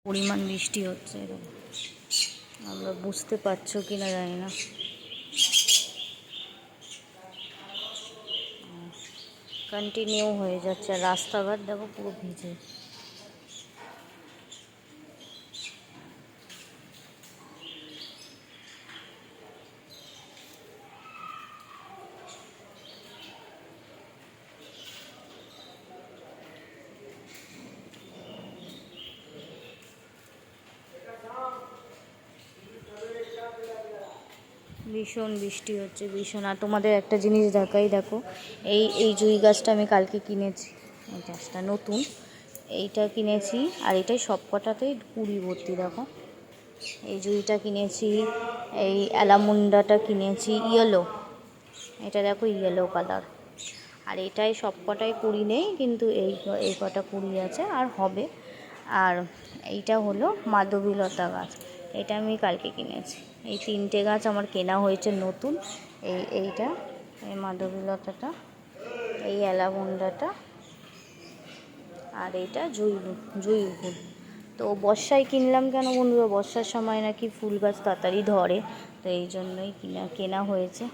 পরিমাণ বৃষ্টি হচ্ছে এরকম, আমরা বুঝতে পারছো কি না জানি না। কন্টিনিউ হয়ে যাচ্ছে, রাস্তাঘাট দেখো পুরো ভিজে। ভীষণ বৃষ্টি হচ্ছে, ভীষণ। আর তোমাদের একটা জিনিস দেখাই, দেখো এই জুঁই গাছটা আমি কালকে কিনেছি, এই গাছটা নতুন, এইটা কিনেছি। আর এটাই সব কটাতেই কুড়ি ভর্তি, দেখো। এই জুঁইটা কিনেছি, এই অ্যালামুন্ডাটা কিনেছি ইয়েলো, এটা দেখো ইয়েলো কালার। আর এটাই সব কটাই কুড়ি নেই, কিন্তু এই কটা কুড়ি আছে আর হবে। আর এইটা হলো মাধবীলতা গাছ, এটা আমি কালকে কিনেছি। এই তিনটে গাছ আমার কেনা হয়েছে নতুন। এইটা, এই মাধবীলতাটা, এই অ্যালামুন্ডাটা, আর এইটা জুঁই ফুল। তো বর্ষায় কিনলাম কেন বন্ধুরা, বর্ষার সময় নাকি ফুল গাছ তাড়াতাড়ি ধরে, তো এই জন্যই কেনা হয়েছে।